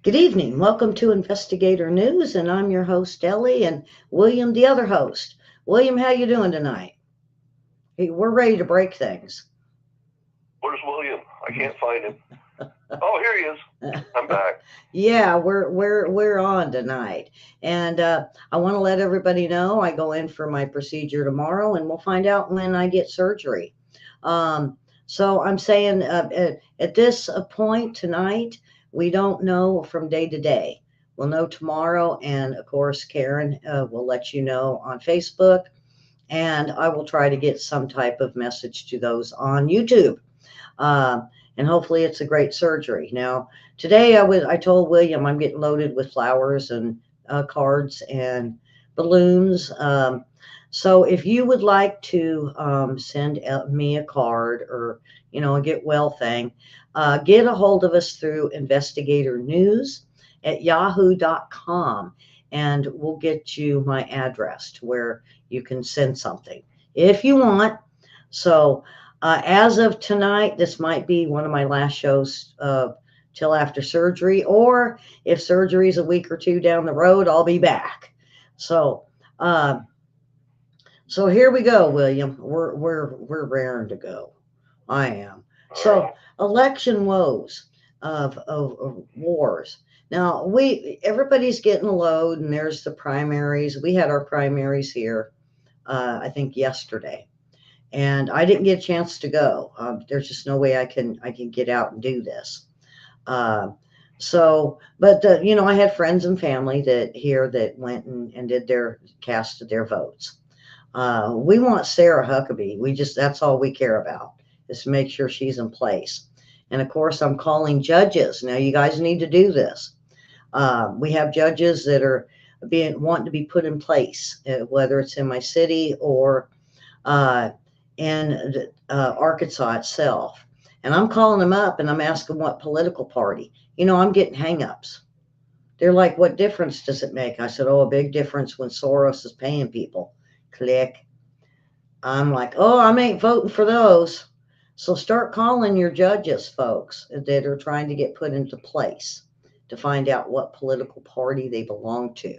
Good evening. Welcome to Investigator News, and I'm your host Ellie, and William, the other host. William, how you doing tonight? Hey, we're ready to break things. Where's William? I can't find him. Oh, here he is. I'm back. Yeah, we're on tonight, and I want to let everybody know I go in for my procedure tomorrow, and we'll find out when I get surgery. So I'm saying at this point tonight, we don't know from day to day. We'll know tomorrow, and of course, Karen will let you know on Facebook, and I will try to get some type of message to those on YouTube. Um, and hopefully it's a great surgery. Now, today I told William I'm getting loaded with flowers and cards and balloons. So if you would like to send me a card or a get well thing, get a hold of us through Investigator News at yahoo.com, and we'll get you my address to where you can send something if you want. So as of tonight, this might be one of my last shows till after surgery, or if surgery is a week or two down the road, I'll be back. So, uh, so here we go, William. We're raring to go. I am. All So, right. election woes of wars. Now everybody's getting a load, and there's the primaries. We had our primaries here, I think yesterday, and I didn't get a chance to go. There's just no way I can get out and do this. Uh, but I had friends and family that here that went and did their casted their votes. We want Sarah Huckabee. That's all we care about is to make sure she's in place. And of course, I'm calling judges. Now, you guys need to do this. We have judges that are being wanting to be put in place, whether it's in my city or uh, in Arkansas itself. And I'm calling them up and I'm asking what political party. I'm getting hangups. They're like, what difference does it make? I said, oh, a big difference when Soros is paying people. Click. I'm like, oh, I ain't voting for those. So start calling your judges, folks, that are trying to get put into place to find out what political party they belong to.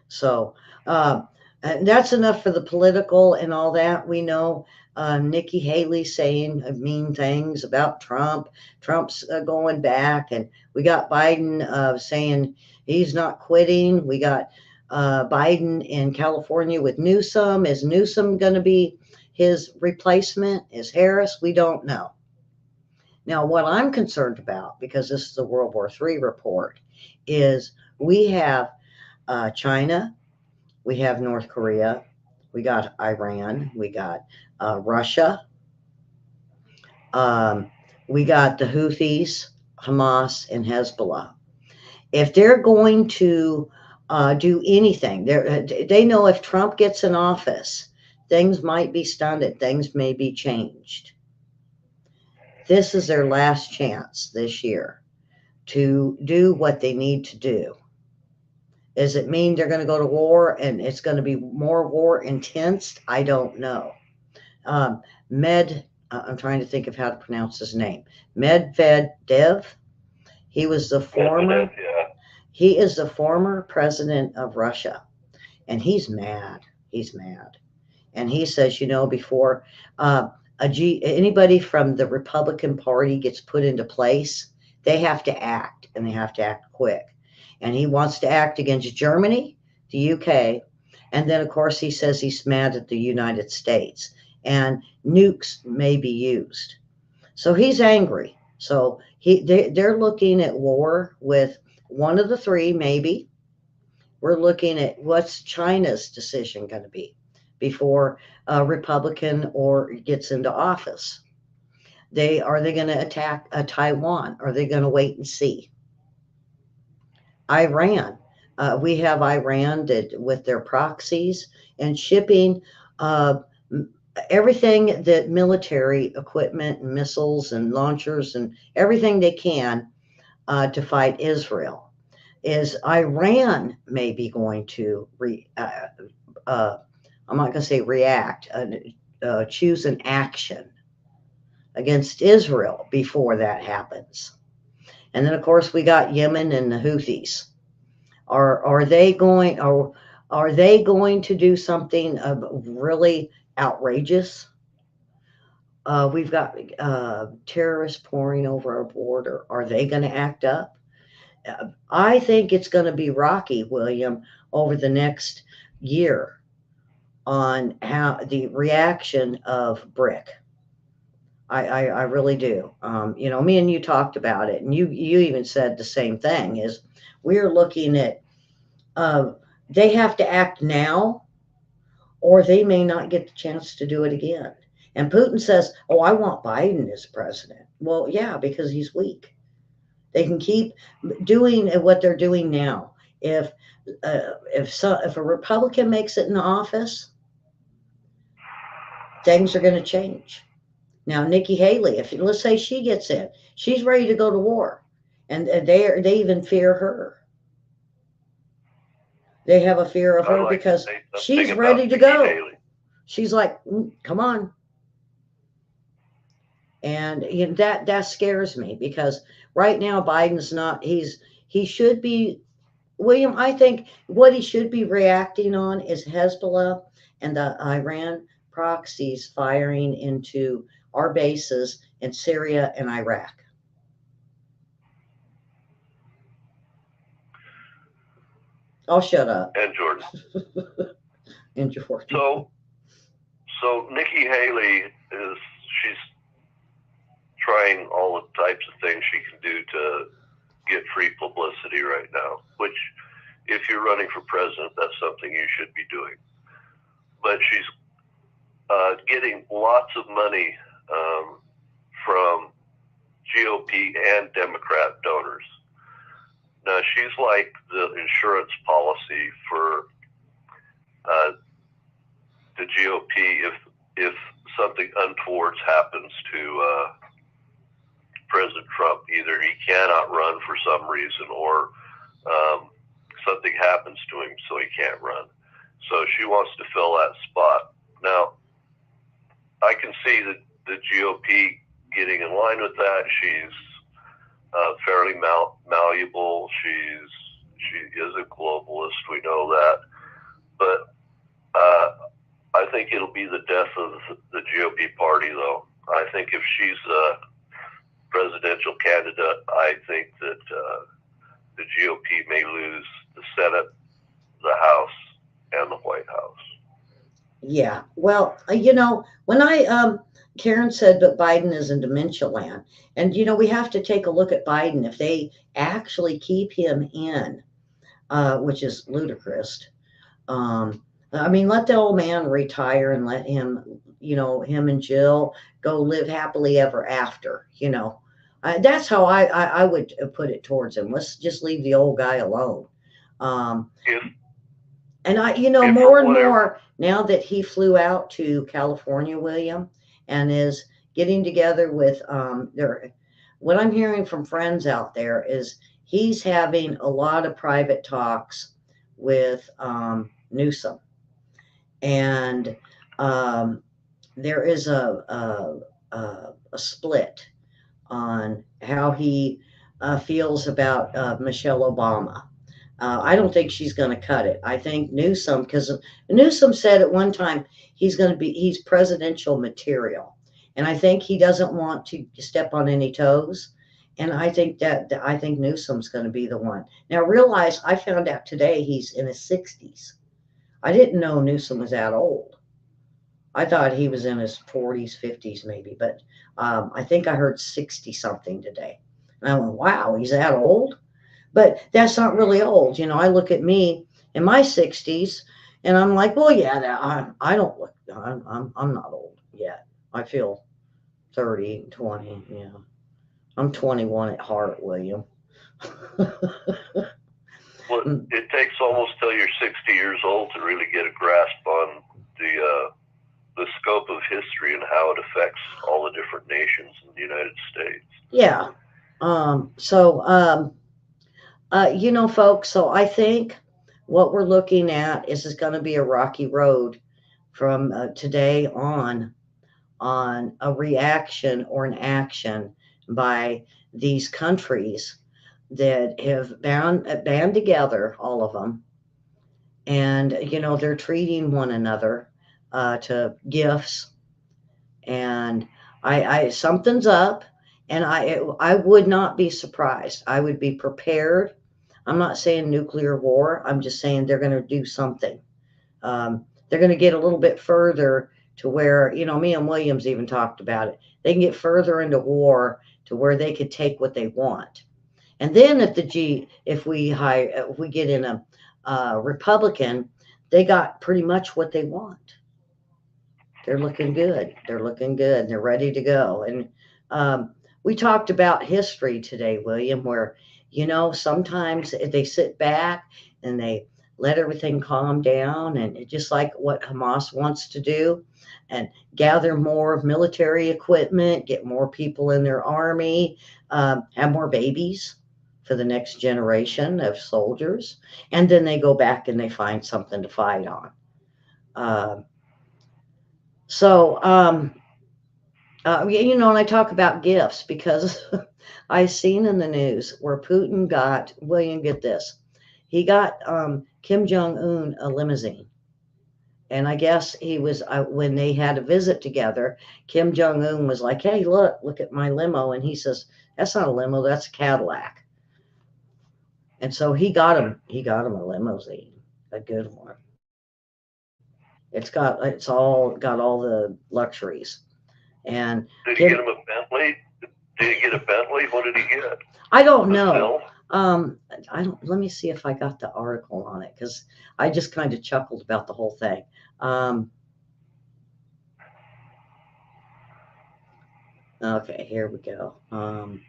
So uh, and that's enough for the political and all that. We know Nikki Haley saying mean things about Trump. Trump's going back, and we got Biden saying he's not quitting. We got Biden in California with Newsom. Is Newsom going to be his replacement? Is Harris? We don't know. Now, what I'm concerned about, because this is the World War III report, is we have China, we have North Korea, we got Iran, we got Russia, um, we got the Houthis, Hamas, and Hezbollah. If they're going to do anything, they know if Trump gets in office, things might be stunted, things may be changed. This is their last chance this year to do what they need to do. Does it mean they're going to go to war and it's going to be more war intense? I don't know. Um, I'm trying to think of how to pronounce his name. Medvedev. He was the Medvedev, former. yeah. He is the former president of Russia, and he's mad. He's mad, and he says, before anybody from the Republican Party gets put into place, they have to act, and they have to act quick. And he wants to act against Germany, the UK, and then of course he says he's mad at the United States, and nukes may be used. So he's angry. So they're looking at war with one of the three, maybe. We're looking at what's China's decision going to be before a Republican or gets into office. Are they going to attack Taiwan? Are they going to wait and see? Iran. We have Iran that with their proxies and shipping uh, everything that military equipment and missiles and launchers and everything they can to fight Israel. Is Iran maybe going to uh, I'm not going to say react, choose an action against Israel before that happens? And then of course we got Yemen and the Houthis. Are they going are they going to do something really outrageous? We've got terrorists pouring over our border. Are they going to act up? I think it's going to be rocky, William, over the next year on how the reaction of BRIC. I really do. Me and you talked about it, and you even said the same thing. Is we're looking at uh, they have to act now, or they may not get the chance to do it again. And Putin says, "Oh, I want Biden as president." Well, yeah, because he's weak. They can keep doing what they're doing now. If a Republican makes it in office, things are going to change. Now, Nikki Haley, if let's say she gets in, she's ready to go to war, and they even fear her. They have a fear of I her like to because say she's something about ready to Nikki go. Haley. She's like, come on, and that scares me because right now Biden's not. He should be William. I think what he should be reacting on is Hezbollah and the Iran proxies firing into our bases in Syria and Iraq. I'll shut up. And Jordan. And Jordan. So Nikki Haley she's trying all the types of things she can do to get free publicity right now, which if you're running for president, that's something you should be doing. But she's getting lots of money from GOP and Democrat donors. Now, she's like the insurance policy for the GOP if something untoward happens to President Trump. Either he cannot run for some reason or something happens to him so he can't run. So she wants to fill that spot. Now, I can see the GOP getting in line with that. She's fairly malleable. She is a globalist. We know that. But I think it'll be the death of the GOP party, though. I think if she's a presidential candidate, I think that the GOP may lose the Senate, the House, and the White House. Yeah. Well, when Karen said that Biden is in dementia land, and we have to take a look at Biden if they actually keep him in, which is ludicrous. I mean, let the old man retire and let him, him and Jill go live happily ever after. That's how I would put it towards him. Let's just leave the old guy alone. If And if for more and whatever more now that he flew out to California, William, and is getting together with what I'm hearing from friends out there is he's having a lot of private talks with Newsom, and there is a split on how he feels about Michelle Obama. I don't think she's going to cut it. I think Newsom, because Newsom said at one time he's presidential material, and I think he doesn't want to step on any toes. And I think Newsom's going to be the one. Now realize I found out today he's in his 60s. I didn't know Newsom was that old. I thought he was in his 40s, 50s maybe, but I think I heard 60 something today. And I went, wow, he's that old? But that's not really old. I look at me in my 60s and I'm like, well, yeah, I don't look, I'm not old yet. I feel 30, 20. Yeah. I'm 21 at heart, William. Well, it takes almost till you're 60 years old to really get a grasp on the scope of history and how it affects all the different nations in the United States. Yeah. Folks, so I think what we're looking at is going to be a rocky road from today on a reaction or an action by these countries that have band together, all of them, and they're treating one another to gifts, and I something's up, and I would not be surprised. I would be prepared. I'm not saying nuclear war. I'm just saying they're going to do something. They're going to get a little bit further to where, me and Williams even talked about it. They can get further into war to where they could take what they want. And then if we get in a Republican, they got pretty much what they want. They're looking good. They're looking good. They're ready to go. And we talked about history today, William, where, sometimes they sit back and they let everything calm down, and just like what Hamas wants to do, and gather more military equipment, get more people in their army, have more babies for the next generation of soldiers. And then they go back and they find something to fight on. Uh, and I talk about gifts because I seen in the news where Putin got, William, get this, he got Kim Jong Un a limousine, and I guess he was when they had a visit together. Kim Jong Un was like, "Hey, look at my limo," and he says, "That's not a limo, that's a Cadillac." And so he got him a limousine, a good one. It's all got all the luxuries. And Did he get him a Bentley? Did he get a Bentley? What did he get? I don't know. I don't. Let me see if I got the article on it, because I just kind of chuckled about the whole thing. Okay, here we go. Um,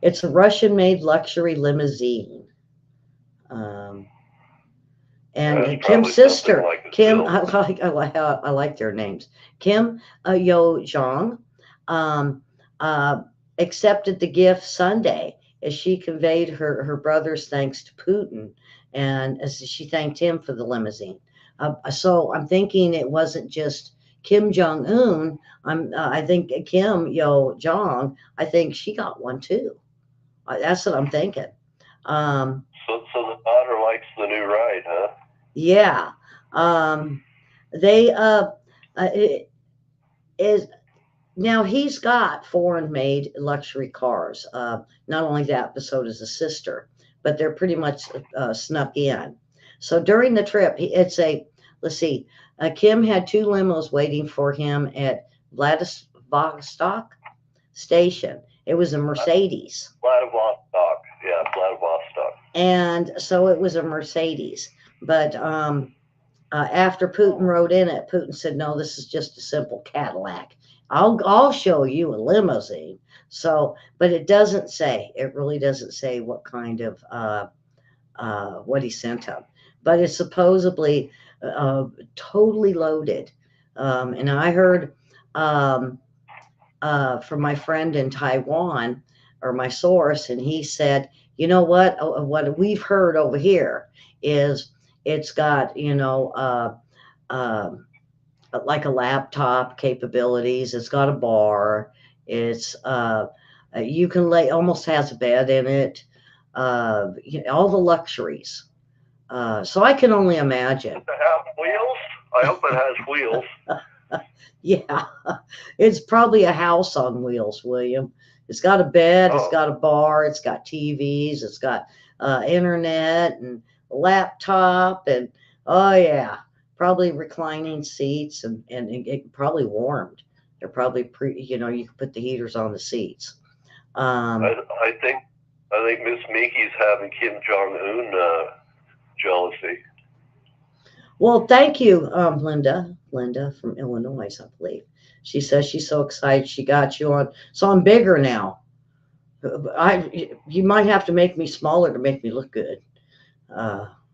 it's a Russian-made luxury limousine. Um, and Kim's sister, like Kim, I like their names. Kim Yo Jong, um, uh, accepted the gift Sunday as she conveyed her brother's thanks to Putin, and as she thanked him for the limousine. So I'm thinking it wasn't just Kim Jong Un. I think Kim Yo Jong. I think she got one too. That's what I'm thinking. Um, so the daughter likes the new ride, huh? Yeah. Um, they it is now he's got foreign made luxury cars. Not only that, but so does his sister, but they're pretty much snuck in. So during the trip, let's see, Kim had two limos waiting for him at Vladivostok station. It was a Mercedes. Vladivostok, yeah, Vladivostok. And so it was a Mercedes. But after Putin rode in it, Putin said, "No, this is just a simple Cadillac. I'll show you a limousine." So, but it doesn't say. It really doesn't say what kind of what he sent him. But it's supposedly totally loaded. And I heard um, from my friend in Taiwan, or my source, and he said, "You know what? What we've heard over here is it's got um, like a laptop capabilities. It's got a bar. It's you can lay, almost has a bed in it. All the luxuries." So I can only imagine. Does it have wheels? I hope it has wheels. Yeah, it's probably a house on wheels, William. It's got a bed, it's got a bar, it's got TVs, it's got internet and a laptop, and oh yeah, probably reclining seats, and it probably warmed. They're probably you can put the heaters on the seats. I think Miss Mickey's having Kim Jong Un jealousy. Well, thank you, Linda from Illinois, I believe. She says she's so excited she got you on. So I'm bigger now. You might have to make me smaller to make me look good.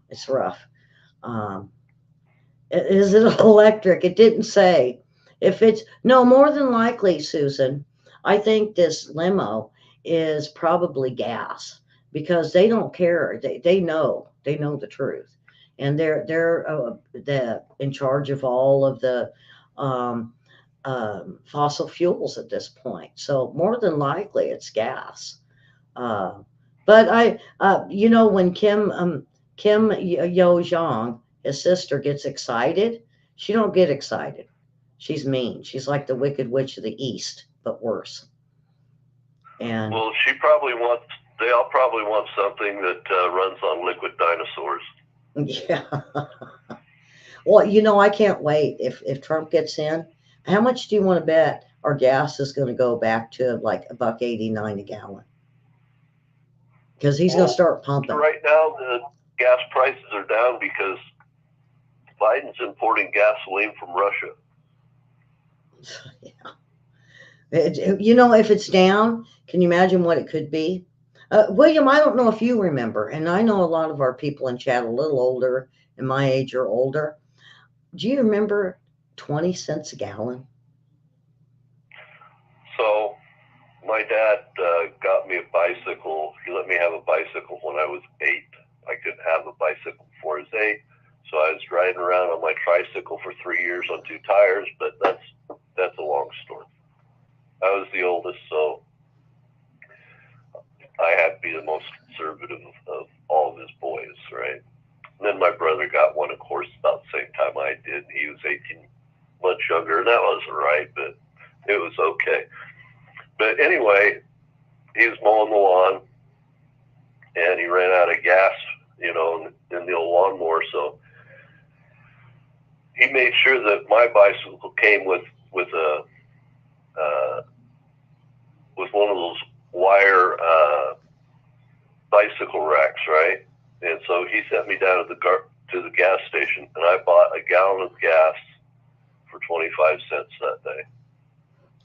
It's rough. Um, is it electric? It didn't say. If it's no, more than likely, Susan, I think this limo is probably gas, because they don't care. They know the truth, and they're in charge of all of the um, fossil fuels at this point. So more than likely, it's gas. Uh, but when Kim Yo Jong, his sister, gets excited, she don't get excited. She's mean. She's like the Wicked Witch of the East, but worse. And Well, she probably wants. They all probably want something that runs on liquid dinosaurs. yeah. Well, I can't wait if Trump gets in. How much do you want to bet our gas is going to go back to like $1.89 a gallon? Because he's going to Well, start pumping. right now the gas prices are down because Biden's importing gasoline from Russia. Yeah. If it's down, can you imagine what it could be? William, I don't know if you remember, and I know a lot of our people in chat a little older, and my age or older. Do you remember 20 cents a gallon? So my dad got me a bicycle. He let me have a bicycle when I was 8. I couldn't have a bicycle before I was 8. So I was riding around on my tricycle for 3 years on 2 tires, but that's a long story. I was the oldest, so I had to be the most conservative of all of his boys, right? And then my brother got one, of course, about the same time I did. He was 18 months younger, and that wasn't right, but it was okay. But anyway, he was mowing the lawn, and he ran out of gas, in the old lawnmower. So he made sure that my bicycle came with one of those wire bicycle racks, right? And so he sent me down to the gas station, and I bought a gallon of gas for 25 cents that day.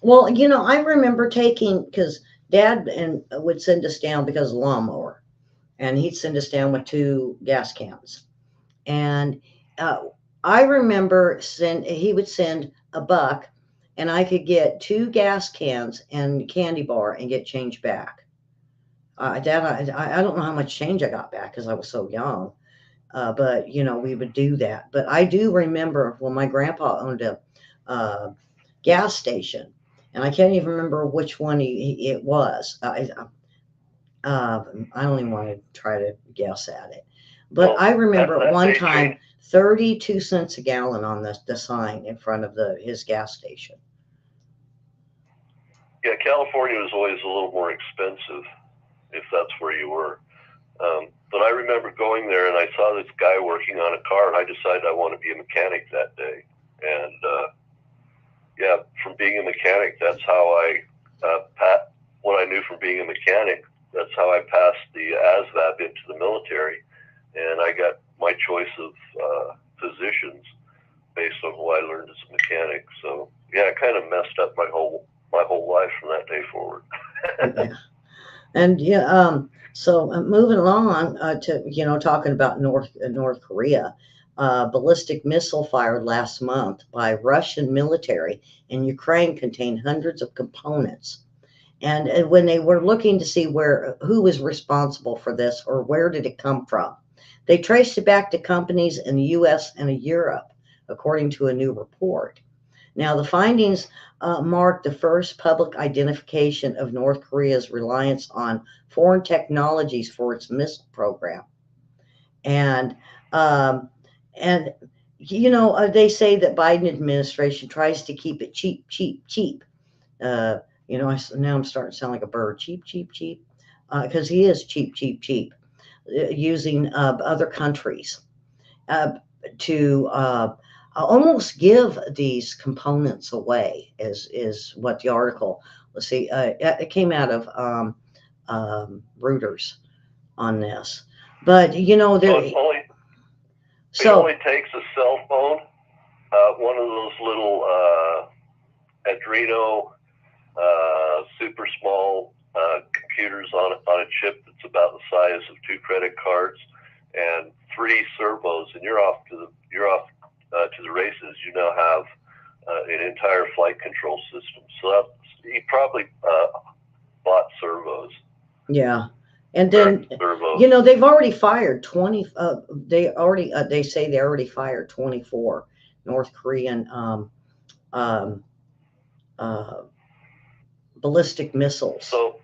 Well, I remember because Dad would send us down because of the lawnmower, and he'd send us down with 2 gas cans. And I remember he would send $1, and I could get 2 gas cans and candy bar and get change back. Dad, I don't know how much change I got back because I was so young. But we would do that. But I do remember when my grandpa owned a gas station, and I can't even remember which one it was. I don't even want to try to guess at it. But I remember at one time 32 cents a gallon on the sign in front of his gas station. Yeah, California was always a little more expensive if that's where you were. But I remember going there, and I saw this guy working on a car, and I decided I want to be a mechanic that day. And from being a mechanic, that's how what I knew from being a mechanic, that's how I passed the ASVAB into the military. And I got my choice of positions based on what I learned as a mechanic. So yeah, it kind of messed up my whole life from that day forward. Yeah. And so moving along to talking about North Korea, ballistic missile fired last month by Russian military in Ukraine contained hundreds of components. And when they were looking to see who was responsible for this or where did it come from, they traced it back to companies in the U.S. and Europe, according to a new report. Now, the findings mark the first public identification of North Korea's reliance on foreign technologies for its missile program. And they say that Biden administration tries to keep it cheap, cheap, cheap. Now I'm starting to sound like a bird. Cheap, cheap, cheap, because he is cheap, cheap, cheap, using other countries to almost give these components away. Is what the article. Let's see. It came out of Reuters on this, but it only takes a cell phone, one of those little Adreno super small computers on a chip that's about the size of 2 credit cards, and 3 servos, and you're off to the races. You now have an entire flight control system. So he probably bought servos. Yeah. And then they've already fired 20. They say they already fired 24 North Korean uh, ballistic missiles. So,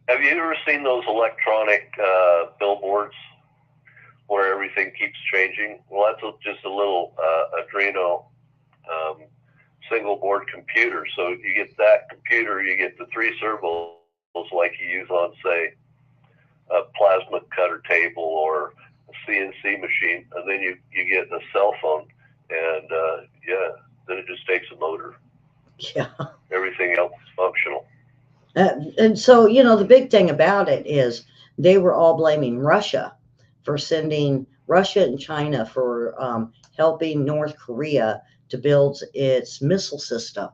have you ever seen those electronic billboards where everything keeps changing? Well, that's just a little Adreno single board computer. So you get that computer, you get the 3 servos like you use on, say, a plasma cutter table or a CNC machine, and then you get a cell phone, and then it just takes a motor. Yeah. Everything else is functional. And so, the big thing about it is they were all blaming Russia for sending Russia and China for helping North Korea to build its missile system,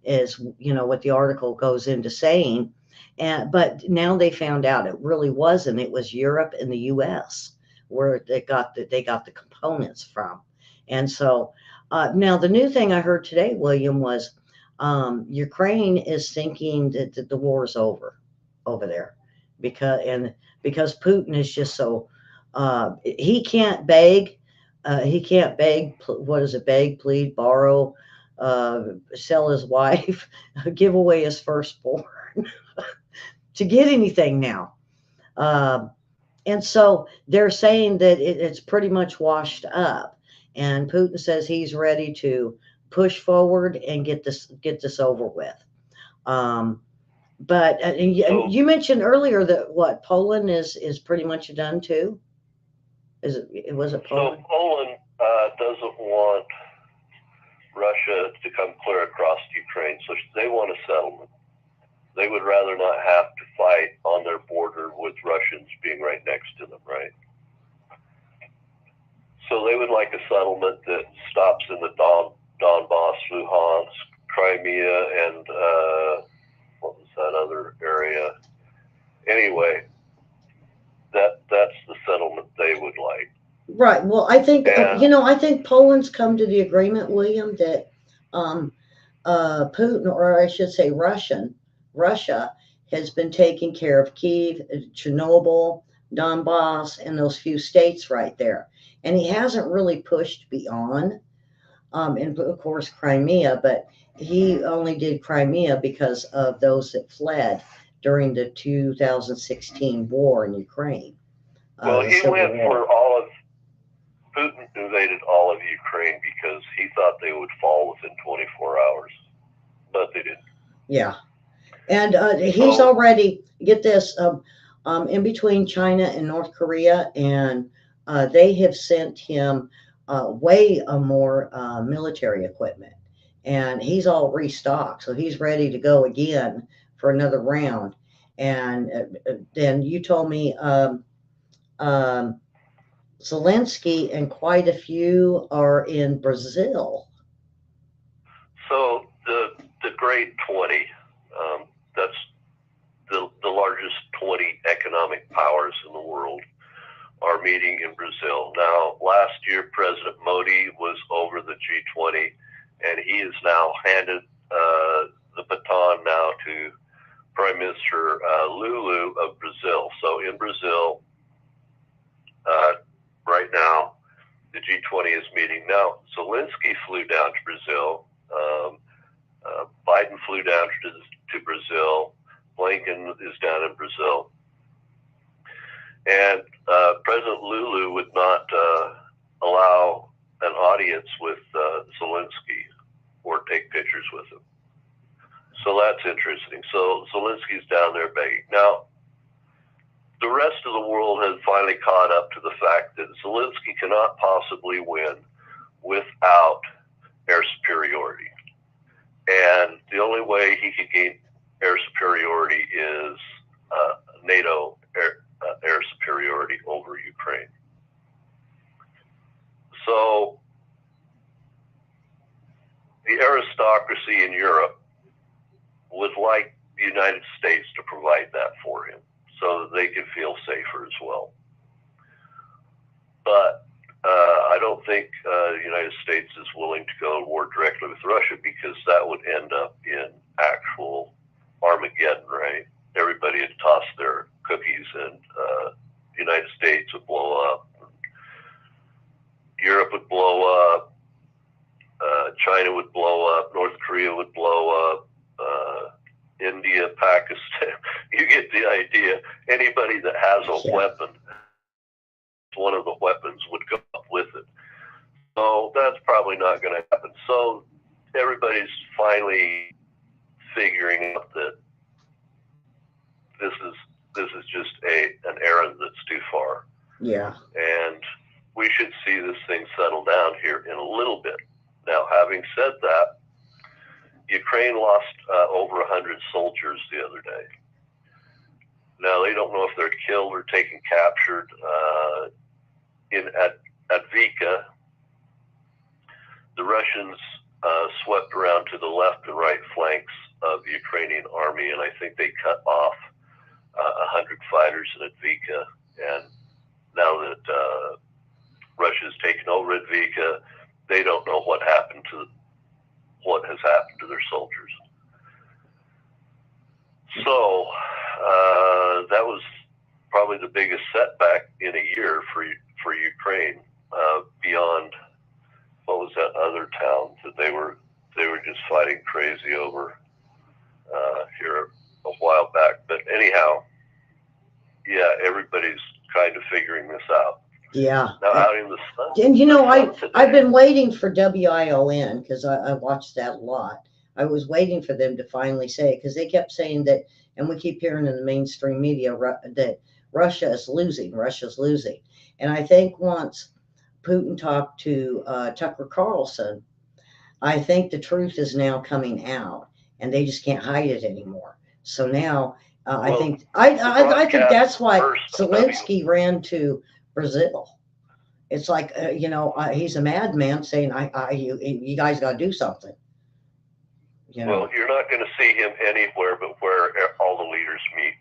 is, what the article goes into saying. But now they found out it really wasn't. It was Europe and the U.S. where they got the components from. And so now the new thing I heard today, William, was Ukraine is thinking that the war is over there, because Putin is just so he can't beg, what is it, beg, plead, borrow, uh, sell his wife, give away his firstborn to get anything now. Um, and so they're saying that it's pretty much washed up, and Putin says he's ready to push forward and get this over with. Um, but and So, you mentioned earlier that what Poland is pretty much done too. Is it, was it so Poland? Poland doesn't want Russia to come clear across Ukraine, so they want a settlement. They would rather not have to fight on their border with Russians being right next to them, right? So they would like a settlement that stops in the Donbass, Luhansk, Crimea, and what was that other area? Anyway, that's the settlement they would like. Right. Well, I think And I think Poland's come to the agreement, William, that um, Putin, or I should say Russia has been taking care of Kiev, Chernobyl, Donbass, and those few states right there. And he hasn't really pushed beyond, and of course, Crimea, but he only did Crimea because of those that fled during the 2016 war in Ukraine, well, the he civil went war. for Putin invaded all of Ukraine because he thought they would fall within 24 hours, but they didn't. Yeah. And he's So, already, get this, in between China and North Korea, and they have sent him way more military equipment. And he's all restocked, so he's ready to go again for another round. And then you told me um, Zelensky and quite a few are in Brazil. so the Great 20, that's the largest 20 economic powers in the world, are meeting in Brazil. Now, last year, President Modi was over the G20, and he has now handed the baton now to Prime Minister Lulu of Brazil. So in Brazil, uh, right now, the G20 is meeting. Now, Zelensky flew down to Brazil. Biden flew down to Brazil. Blinken is down in Brazil. And President Lulu would not allow an audience with Zelensky or take pictures with him. So that's interesting. So Zelensky's down there begging. Now, the rest of the world has finally caught up to the fact that Zelensky cannot possibly win without air superiority. And the only way he could gain air superiority is NATO air superiority over Ukraine. So the aristocracy in Europe would like the United States to provide that for him so that they can feel safer as well. But I don't think the United States is willing to go to war directly with Russia, because that would end up in actual Armageddon, right? Everybody would toss their cookies, and the United States would blow up. Europe would blow up. China would blow up. North Korea would blow India, Pakistan. You get the idea. Anybody that has a weapon, one of the weapons would go up with it. So that's probably not going to happen. So everybody's finally figuring out that this is just an errand that's too far. Yeah. And we should see this thing settle down here in a little bit. Now, having said that, Ukraine lost over 100 soldiers the other day. Now, they don't know if they're killed or taken captured. At Vika, the Russians swept around to the left and right flanks of the Ukrainian army, and I think they cut off 100 fighters at Vika. And now that Russia's taken over at Vika, they don't know what has happened to their soldiers. So that was probably the biggest setback in a year for Ukraine. Beyond what was that other town that they were just fighting crazy over here a while back. But anyhow, yeah, everybody's kind of figuring this out. Yeah. Now out in the sun. And you know, I've been waiting for WION because I watched that a lot. I was waiting for them to finally say it because they kept saying that, and we keep hearing in the mainstream media that Russia is losing. Russia's losing. And I think once Putin talked to Tucker Carlson, I think the truth is now coming out, and they just can't hide it anymore. So now I think that's why Zelensky ran to Brazil. It's like he's a madman saying, you guys got to do something." Well, you're not going to see him anywhere but where all the leaders meet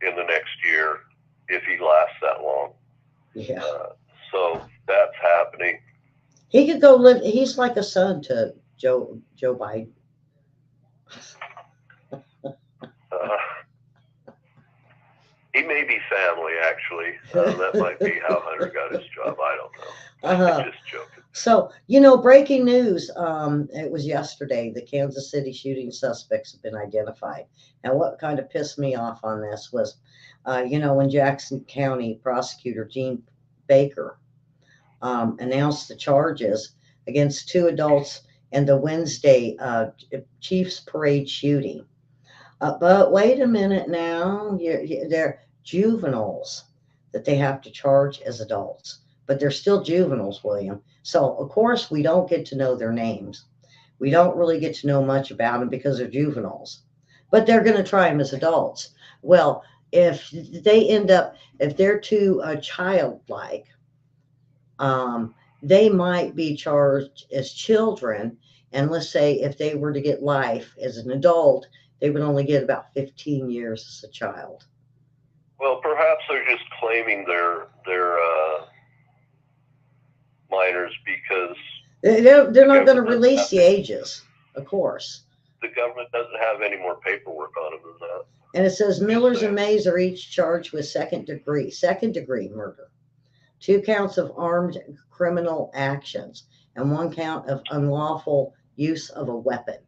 in the next year if he lasts that long. Yeah. So that's happening. He could go live. He's like a son to Joe Biden. He may be family, actually. That might be how Hunter got his job. I don't know. I'm just joking. So, breaking news. It was yesterday. The Kansas City shooting suspects have been identified. Now, what kind of pissed me off on this was, when Jackson County prosecutor Gene Baker announced the charges against 2 adults in the Wednesday Chiefs Parade shooting. But wait a minute now, they're juveniles that they have to charge as adults, but they're still juveniles, William. So, of course, we don't get to know their names. We don't really get to know much about them because they're juveniles, but they're going to try them as adults. Well, if they're too childlike, they might be charged as children. And let's say if they were to get life as an adult, they would only get about 15 years as a child. Well, perhaps they're just claiming they're minors because they're not going to release the ages, of course. The government doesn't have any more paperwork on them than that. And it says Millers and Mays are each charged with second degree murder, 2 counts of armed criminal actions, and 1 count of unlawful use of a weapon.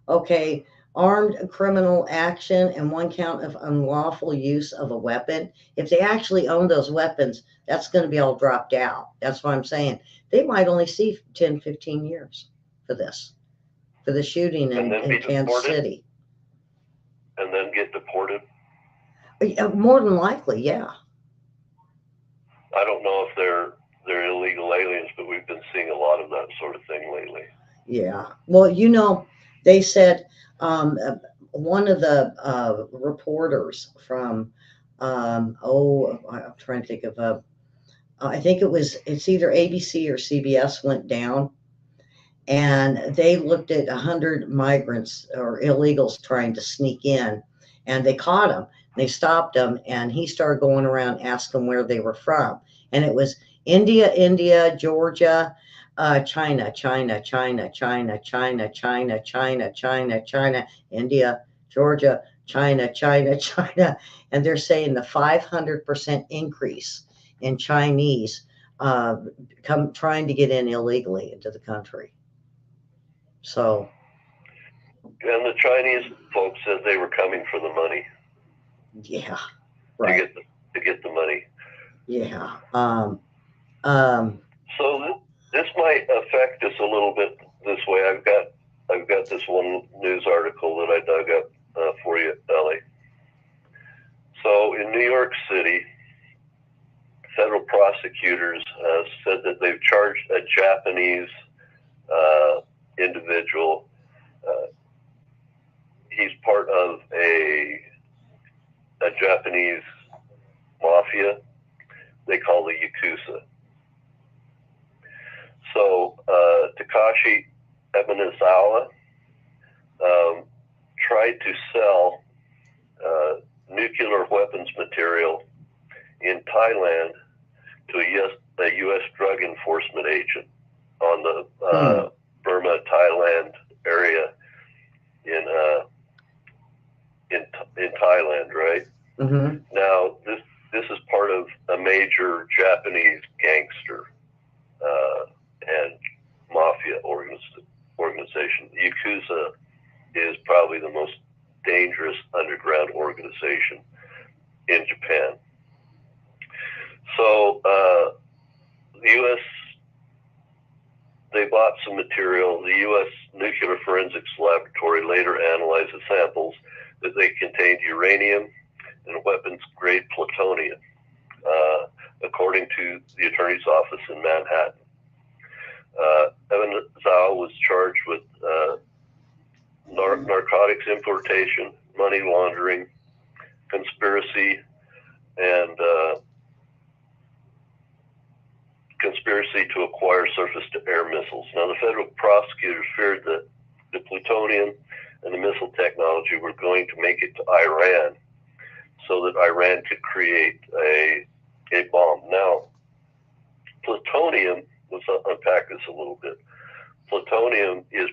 Okay, armed criminal action and 1 count of unlawful use of a weapon. If they actually own those weapons, that's going to be all dropped out. That's what I'm saying. They might only see 10, 15 years for the shooting in Kansas City. And then get deported? More than likely, yeah. I don't know if they're illegal aliens, but we've been seeing a lot of that sort of thing lately. Yeah. Well, they said one of the reporters from I'm trying to think of I think it's either ABC or CBS went down, and they looked at 100 migrants or illegals trying to sneak in, and they caught them. They stopped them, and he started going around asking where they were from, and it was India, Georgia, China, India, Georgia, China, and they're saying the 500% increase in Chinese trying to get in illegally into the country. So And the Chinese folks said they were coming for the money. Yeah, right. To get the money. Yeah. So this might affect us a little bit this way. I've got this one news article that I dug up for you, Ellie. So in New York City, federal prosecutors said that they've charged a Japanese individual. He's part of a Japanese mafia they call the Yakuza. So Takashi Ebonizawa tried to sell nuclear weapons material in Thailand to a U.S. drug enforcement agent on the Burma, Thailand area in Thailand, right? Mm-hmm. Now this is part of a major Japanese gangster and mafia organization. The Yakuza is probably the most dangerous underground organization in Japan. So the U.S. they bought some material. The U.S. Nuclear Forensics Laboratory later analyzed the samples that they contained uranium and weapons-grade plutonium, according to the attorney's office in Manhattan. Evan Zhao was charged with narcotics importation, money laundering, conspiracy, and conspiracy to acquire surface-to-air missiles. Now, the federal prosecutors feared that the plutonium and the missile technology were going to make it to Iran so that Iran could create a bomb. Now, plutonium, let's unpack this a little bit. Plutonium is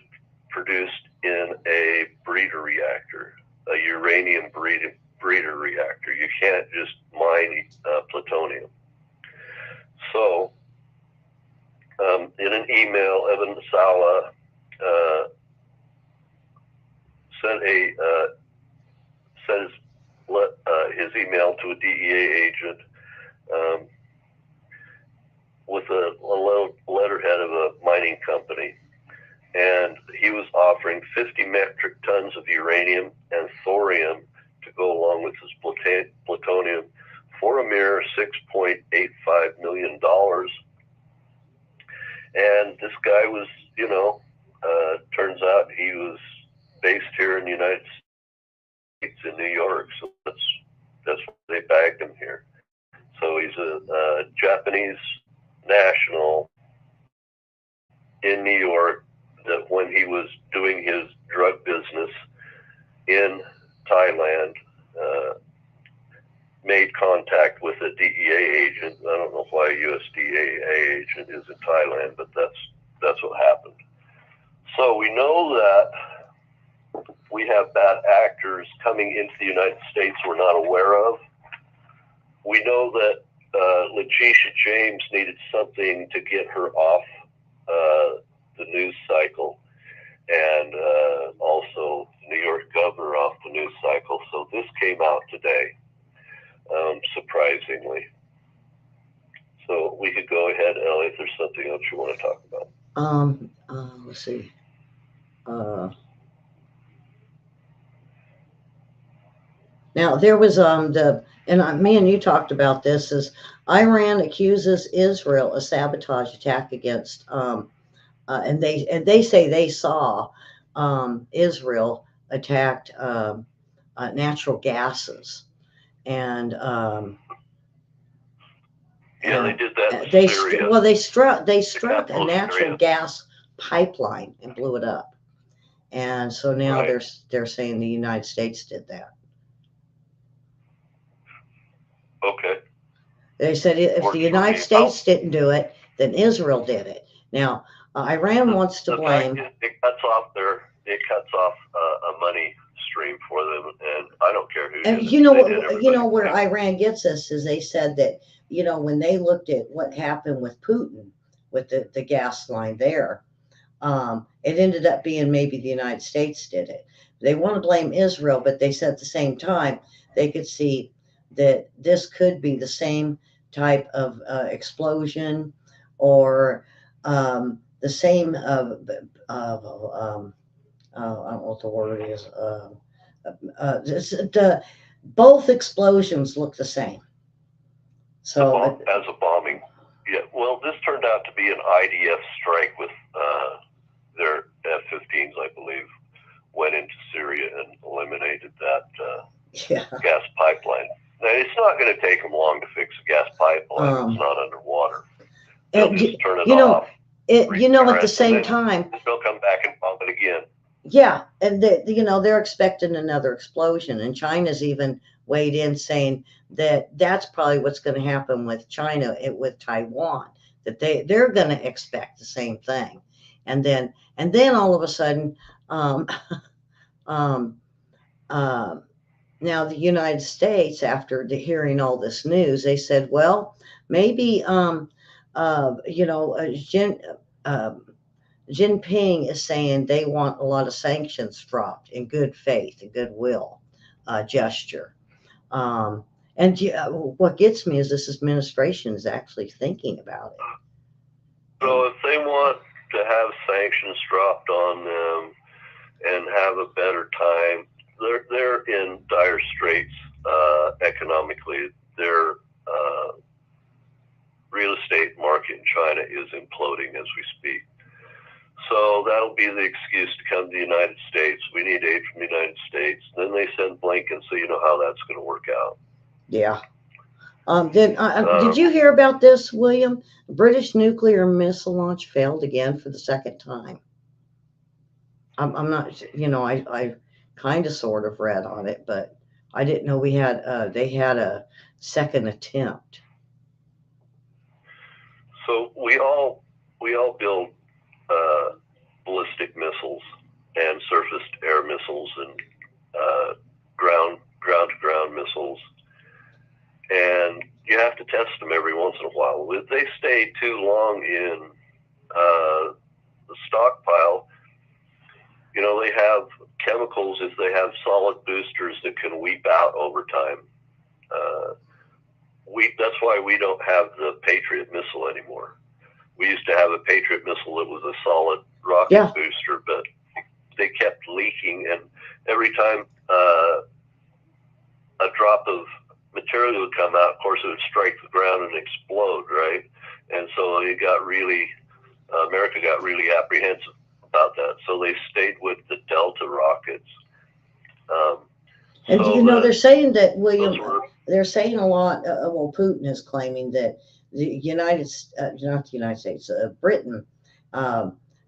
produced in a breeder reactor, a uranium breeder reactor. You can't just mine plutonium. So, in an email, Evan Sala sent his email to a DEA agent with a letterhead of a mining company, and he was offering 50 metric tons of uranium and thorium to go along with his plutonium for a mere $6.85 million. And this guy was, turns out he was based here in the United States in New York, so that's why they bagged him here. So he's a Japanese national in New York that when he was doing his drug business in Thailand, made contact with a DEA agent. I don't know why a US DEA agent is in Thailand, but that's what happened. So we know that we have bad actors coming into the United States we're not aware of. We know that Letitia James needed something to get her off the news cycle, and also New York governor off the news cycle. So this came out today, surprisingly. So we could go ahead, Ellie, if there's something else you want to talk about. Let's see. Now there was me and you talked about this, is Iran accuses Israel a sabotage attack against and they say they saw Israel attacked natural gases, and yeah, they did that in Syria. Well, they struck a natural gas pipeline and blew it up, and so now they're saying the United States did that. Okay. They said if the United States didn't do it, then Israel did it. Now, Iran wants to blame. It cuts off a money stream for them, and I don't care who. And you know where Iran gets us is they said that when they looked at what happened with Putin with the gas line there, It ended up being maybe the United States did it. They want to blame Israel, but they said at the same time they could see that this could be the same type of explosion or the same of I don't know what the word is. Both explosions look the same. So As a bombing. Yeah. Well, this turned out to be an IDF strike with their F-15s, I believe, went into Syria and eliminated that yeah. gas pipeline. Now, it's not going to take them long to fix a gas pipeline. It's not underwater. They'll just turn it off. At the same time, they'll come back and bomb it again. Yeah, and they're expecting another explosion, and China's even weighed in saying that that's probably what's going to happen with China with Taiwan, that they're going to expect the same thing, and then all of a sudden, um, um, uh, now the United States, after hearing all this news, they said, well, maybe uh, Jinping is saying they want a lot of sanctions dropped in good faith and goodwill gesture. Um, and what gets me is this administration is actually thinking about it. So if they want to have sanctions dropped on them and have a better time, they're in dire straits economically. Their real estate market in China is imploding as we speak. So that'll be the excuse to come to the United States. We need aid from the United States. Then they send Blinken, so you know how that's going to work out. Yeah. Did you hear about this, William? British nuclear missile launch failed again for the second time. I'm not, I kind of sort of read on it, but I didn't know they had a second attempt. So we all build ballistic missiles and surface to air missiles and ground to ground missiles, and you have to test them every once in a while. If they stay too long in the stockpile, they have chemicals. If they have solid boosters that can weep out over time, that's why we don't have the Patriot missile anymore. We used to have a Patriot missile that was a solid rocket booster, but they kept leaking, and every time a drop of material would come out, of course it would strike the ground and explode, right? And so America got really apprehensive about that. So they stayed with the Delta rockets. They're saying that, William, they're saying a lot, Putin is claiming that the not the United States, Britain,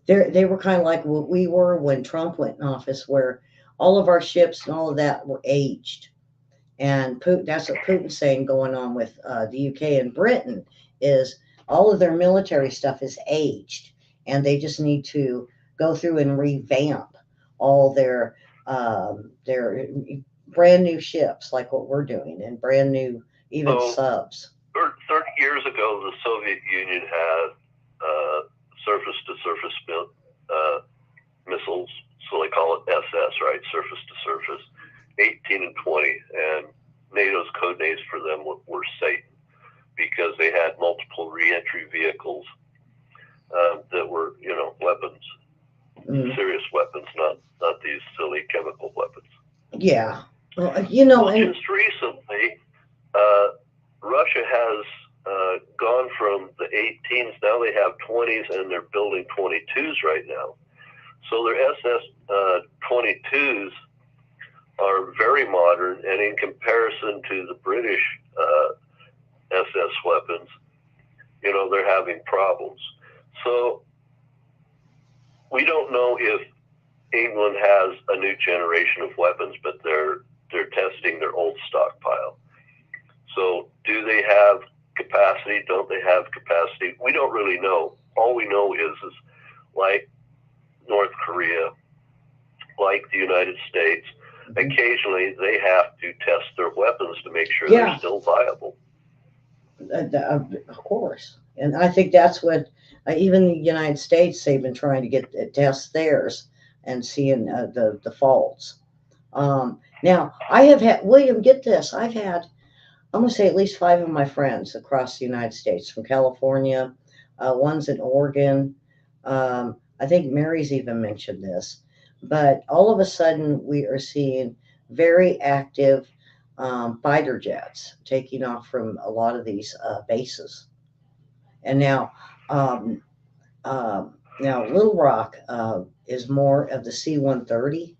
they were kind of like what we were when Trump went in office, where all of our ships and all of that were aged. And that's what Putin's saying going on with the UK and Britain is all of their military stuff is aged, and they just need to go through and revamp all their brand new ships, like what we're doing, and brand new subs. 30 years ago, the Soviet Union had surface-to-surface missiles, so they call it SS, right? Surface-to-surface, 18 and 20, and NATO's code names for them were Satan, because they had multiple reentry vehicles that were, weapons, serious weapons, not these silly chemical weapons. Yeah. Well, just recently, Russia has gone from the 18s, now they have 20s, and they're building 22s right now. So their SS-22s are very modern, and in comparison to the British SS weapons, they're having problems. So we don't know if England has a new generation of weapons, but they're testing their old stockpile. So do they have capacity? Don't they have capacity? We don't really know. All we know is like North Korea, like the United States, occasionally they have to test their weapons to make sure they're still viable. Of course. And I think that's what even the United States, they've been trying to get test theirs and seeing the faults. Now, I have had, William, get this, I've had, I'm going to say at least five of my friends across the United States, from California, one's in Oregon. I think Mary's even mentioned this. But all of a sudden, we are seeing very active fighter jets taking off from a lot of these bases. And um, now Little Rock is more of the C-130,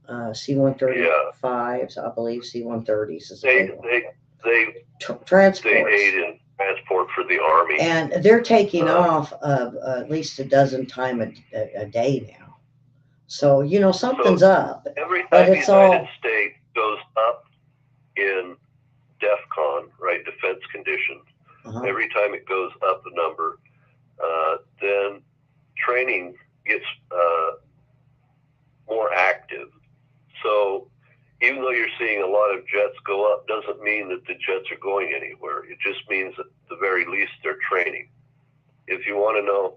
Yeah, C-135s, I believe C-130s is a they big one. they they they Transports. aid in transport for the army. And they're taking Uh, off at least a dozen time a day now. So, so something's up, every but time the it's United all, States goes up in DEFCON, right, defense conditions, uh-huh. every time it goes up a number, then training gets more active. So even though you're seeing a lot of jets go up, doesn't mean that the jets are going anywhere. It just means that at the very least they're training. If you want to know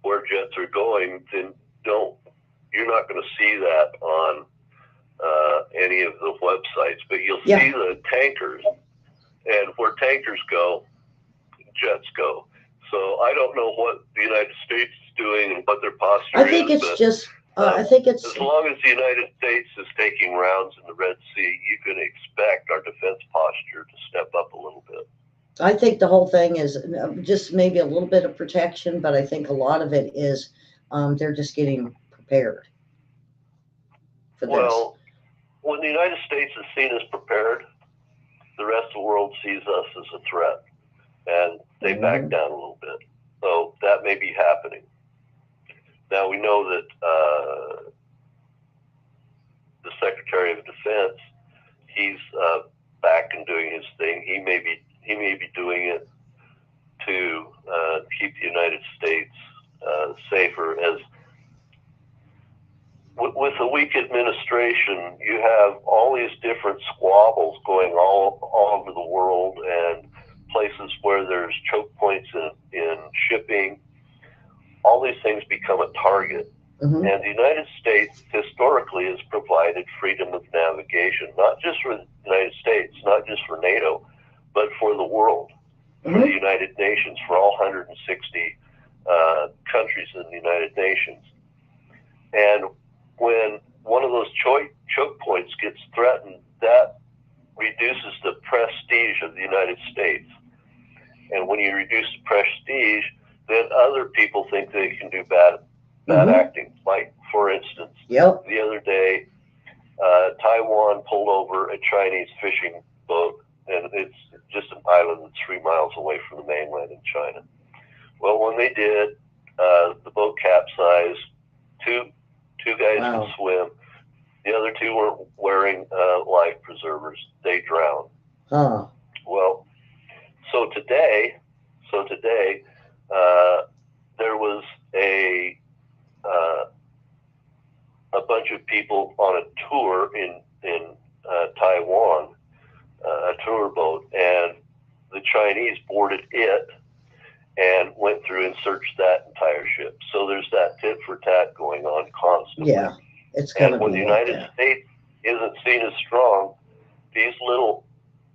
where jets are going, then don't. You're not going to see that on any of the websites, but you'll Yeah, see the tankers, and where tankers go, jets go. So I don't know what the United States is doing and what their I posture think is, it's but just, I think it's, as long as the United States is taking rounds in the Red Sea, you can expect our defense posture to step up a little bit. I think the whole thing is just maybe a little bit of protection, but I think a lot of it is they're just getting prepared for this. Well, when the United States is seen as prepared, the rest of the world sees us as a threat, and they back Hmm. down a little bit. So that may be happening. Now we know that the Secretary of Defense, he's back and doing his thing. He may be doing it to keep the United States safer. As with a weak administration, you have all these different squabbles going all over the world, and places where there's choke points in shipping. All these things become a target. Hmm. And the United States historically has provided freedom of navigation, not just for the United States, not just for NATO, but for the world, for the Hmm. United Nations, for all 160 countries in the United Nations. And when one of those choke points gets threatened, that reduces the prestige of the United States. And when you reduce the prestige, then other people think they can do bad Hmm. acting. Like, for instance, Yep. the other day, Taiwan pulled over a Chinese fishing boat, and it's just an island that's 3 miles away from the mainland in China. Well, when they did, the boat capsized. Two guys could Wow. swim. The other two weren't wearing life preservers. They drowned. Huh. Well, so today, uh, there was uh, a bunch of people on a tour in Taiwan, a tour boat, and the Chinese boarded it and went through and searched that entire ship. So there's that tit for tat going on constantly. Yeah, it's going And to when be the like United that. States isn't seen as strong, these little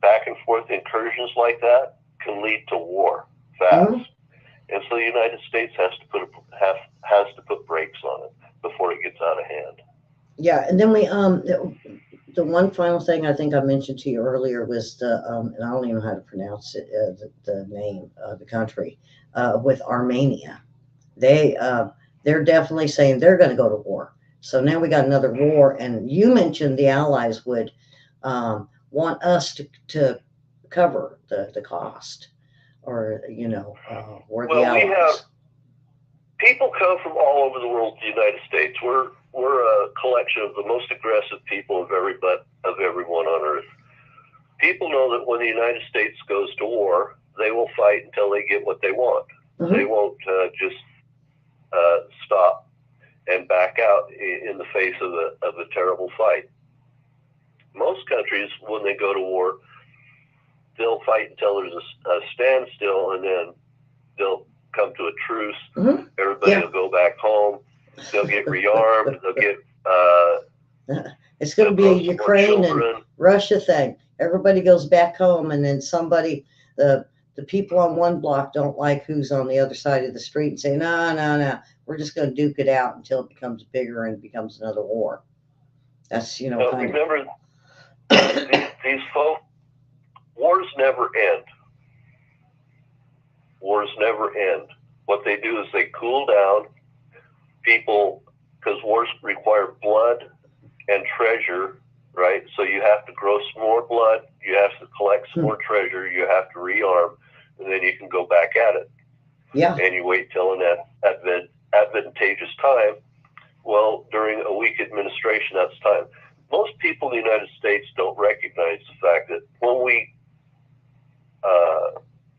back and forth incursions like that can lead to war fast. Hmm. And so the United States has to put brakes on it before it gets out of hand. Yeah, and then the one final thing I think I mentioned to you earlier was and I don't even know how to pronounce it, the name of the country, with Armenia. They they're definitely saying they're going to go to war. So now we got another war, and you mentioned the Allies would want us to cover the cost, or or the Well, we have Allies. people come from all over the world to the United States. We're a collection of the most aggressive people of everyone on earth. People know that when the United States goes to war, they will fight until they get what they want. They Hmm. won't just stop and back out in the face of a terrible fight. Most countries, when they go to war, they'll fight until there's a standstill, and then they'll come to a truce. Mm-hmm. Everybody will go back home. They'll get rearmed. They'll get. It's going to be a Ukraine and Russia thing. Everybody goes back home, and then somebody, the people on one block don't like who's on the other side of the street and say, no, we're just going to duke it out until it becomes bigger and becomes another war. That's, remember, these folks, wars never end. Wars never end. What they do is they cool down people, because wars require blood and treasure, right? So you have to grow some more blood, you have to collect some more treasure, you have to rearm, and then you can go back at it. Yeah. And you wait till an advantageous time. Well, during a weak administration, that's time. Most people in the United States don't recognize the fact that when we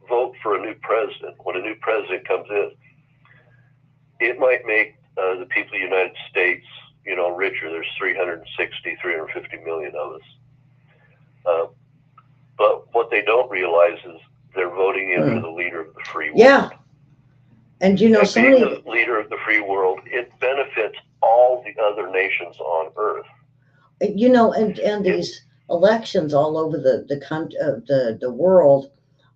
vote for a new president, when a new president comes in, it might make the people of the United States, richer. There's 350 million of us. But what they don't realize is they're voting in for the leader of the free world. Yeah. And being the leader of the free world, it benefits all the other nations on earth. And these elections all over the world,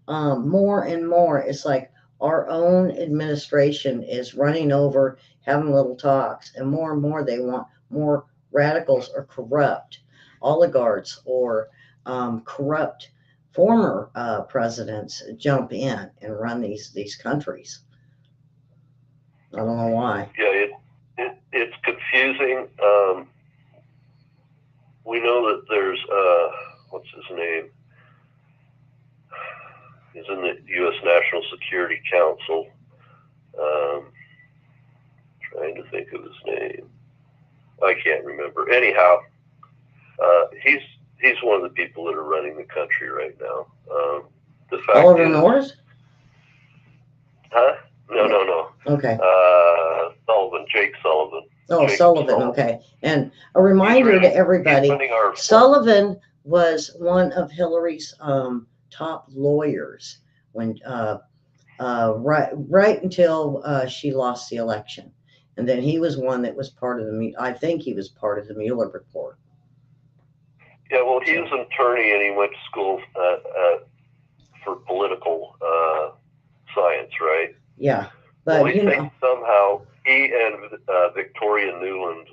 more and more, it's like our own administration is running over, having little talks, and more they want more radicals or corrupt oligarchs or corrupt former presidents jump in and run these countries. I don't know why. Yeah, it's confusing. We know that there's what's his name? He's in the U.S. National Security Council. Trying to think of his name. I can't remember. Anyhow, he's one of the people that are running the country right now. The fact Oliver Norris? Huh? No. Okay. Jake Sullivan. Oh, Sullivan. Okay. And a reminder to everybody, Sullivan was one of Hillary's top lawyers when right until she lost the election, and then he was one that was part of I think he was part of the Mueller report. Yeah, well, he was an attorney, and he went to school for political science, right? Yeah, but well, think somehow he and Victoria Nuland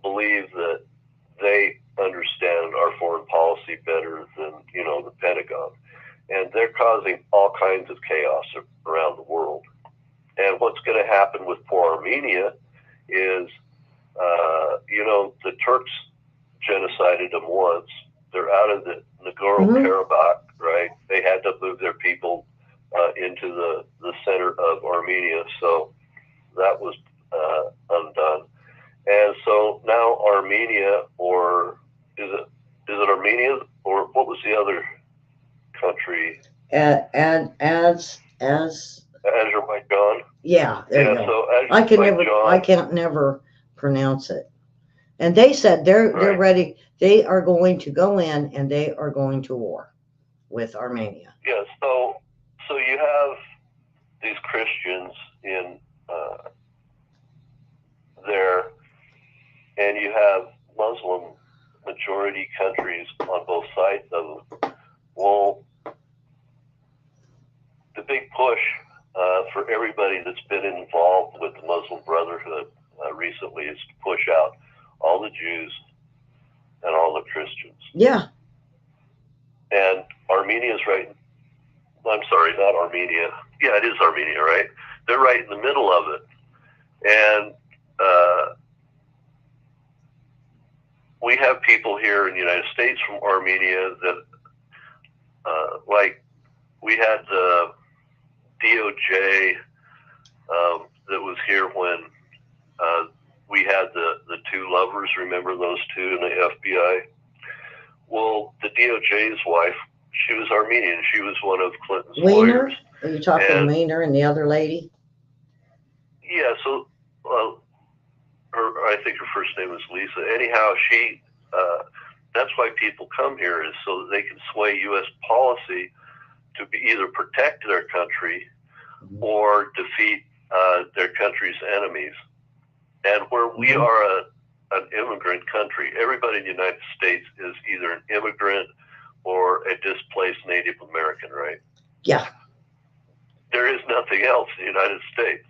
believe that they understand our foreign policy better than the Pentagon, and they're causing all kinds of chaos around the world. And what's going to happen with poor Armenia is, the Turks genocided them once. They're out of the Nagorno-Karabakh, right? They had to move their people into the center of Armenia, so that was undone. And so now Armenia, or is it Armenia, or what was the other country? Azerbaijan. Yeah, there you go. So I can't never pronounce it. And they said they're ready. They are going to go in and they are going to war with Armenia. Yeah. So you have these Christians in there, and you have Muslim majority countries on both sides of them. Well, the big push for everybody that's been involved with the Muslim Brotherhood recently is to push out all the Jews and all the Christians. Yeah. And Armenia's right. I'm sorry, not Armenia. Yeah, it is Armenia, right? They're right in the middle of it. And we have people here in the United States from Armenia that, like, we had the DOJ that was here when we had the two lovers. Remember those two in the FBI? Well, the DOJ's wife, she was Armenian. She was one of Clinton's lawyers. Are you talking Weiner and the other lady? Yeah, so I think her first name was Lisa. Anyhow, That's why people come here, is so that they can sway U.S. policy to be either protect their country or defeat their country's enemies. And where we are an immigrant country, everybody in the United States is either an immigrant or a displaced Native American, right? Yeah. There is nothing else in the United States.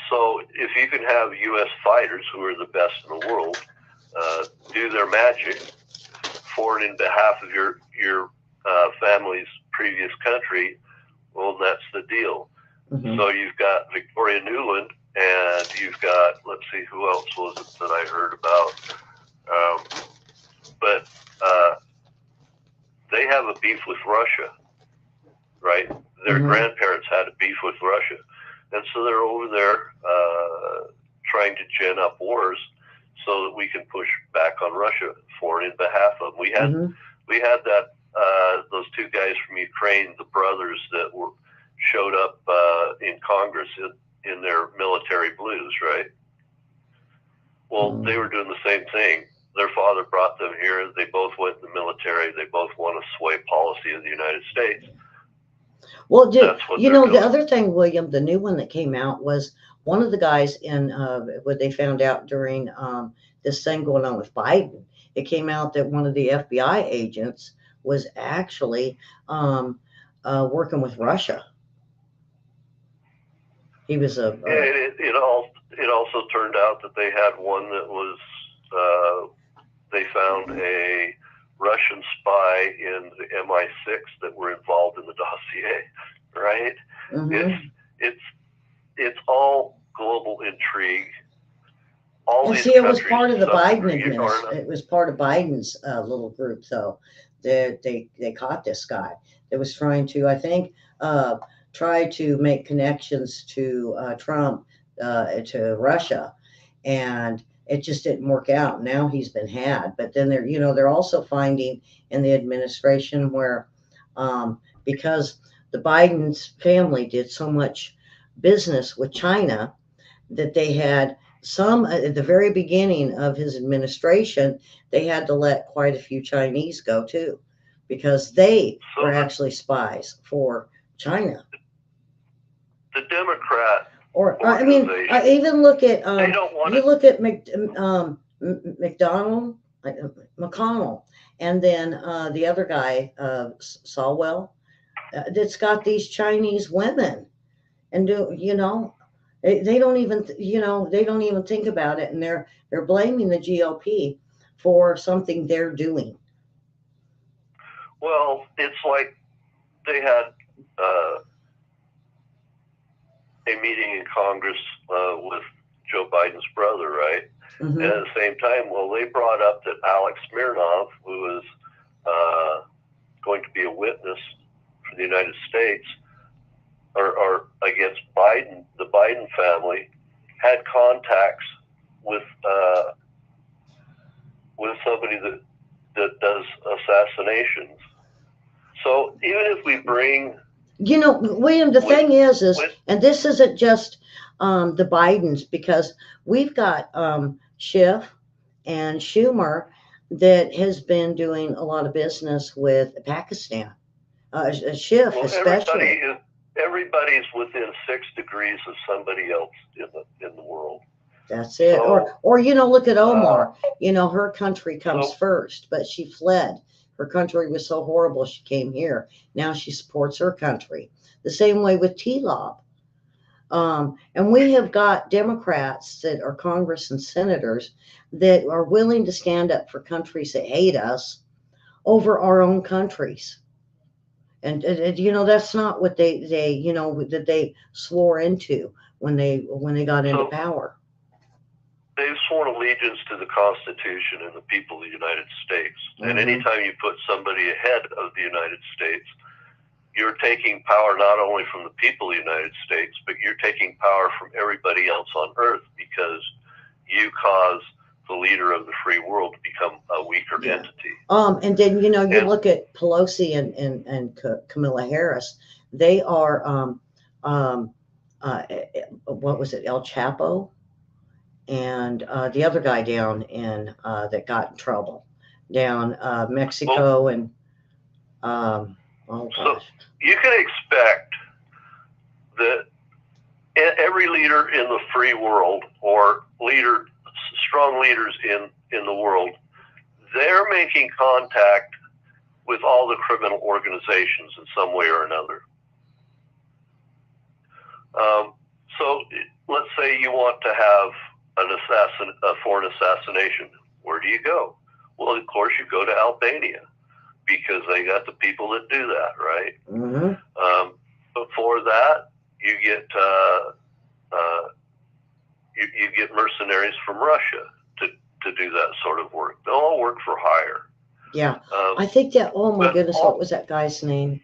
So if you can have U.S. fighters, who are the best in the world, do their magic for and in behalf of your family's previous country, well, that's the deal. So you've got Victoria Nuland, and you've got, let's see, who else was it that I heard about? But they have a beef with Russia, right? Their grandparents had a beef with Russia. And so they're over there trying to gin up wars so that we can push back on Russia for and in behalf of them. We had that those two guys from Ukraine, the brothers that showed up in Congress in their military blues, right? Well, they were doing the same thing. Their father brought them here. They both went in the military. They both want to sway policy of the United States. Well, you know, the other thing, William, the new one that came out was one of the guys in what they found out during this thing going on with Biden. It came out that one of the FBI agents was actually working with Russia. He was a. It also turned out that they had one that was. They found a Russian spy in the MI6 that were involved in the dossier, right? It's all global intrigue. And see, it was part of the Biden administration. It was part of Biden's little group, though. They caught this guy that was trying to, I think, try to make connections to Trump, to Russia, and it just didn't work out. Now he's been had, but then they're also finding in the administration where, because the Biden's family did so much business with China, that they had some at the very beginning of his administration, they had to let quite a few Chinese go too, because they were actually spies for China. The Democrat. Or I mean, I even look at look at McConnell, and then the other guy, Swalwell, that's got these Chinese women, and they don't even think about it, and they're blaming the GOP for something they're doing. Well, it's like they had a meeting in Congress with Joe Biden's brother, right? And at the same time, well, they brought up that Alex Smirnov, who was going to be a witness for the United States or against Biden, the Biden family, had contacts with somebody that does assassinations. So even if we bring, William, the thing is, and this isn't just the Bidens, because we've got Schiff and Schumer that has been doing a lot of business with Pakistan. Schiff, especially. Everybody's within 6 degrees of somebody else in the world. That's it. So, or look at Omar. Her country comes first, but she fled. Her country was so horrible, she came here. Now she supports her country. The same way with T-Lob. And we have got Democrats that are Congress and senators that are willing to stand up for countries that hate us over our own countries. And that's not what that they swore into when they got into power. They've sworn allegiance to the Constitution and the people of the United States. And anytime you put somebody ahead of the United States, you're taking power not only from the people of the United States, but you're taking power from everybody else on earth, because you cause the leader of the free world to become a weaker entity. And then you look at Pelosi and Kamala Harris. They are what was it, El Chapo? and the other guy down in that got in trouble down Well, Mexico and oh so gosh. you can expect that every leader in the free world, or strong leaders in the world, they're making contact with all the criminal organizations in some way or another. So let's say you want to have a foreign assassination. Where do you go? Well, of course, you go to Albania, because they got the people that do that, right? Mm-hmm. Before that, you get you get mercenaries from Russia to do that sort of work. They'll all work for hire. Yeah, I think that. Oh my But goodness, what was that guy's name?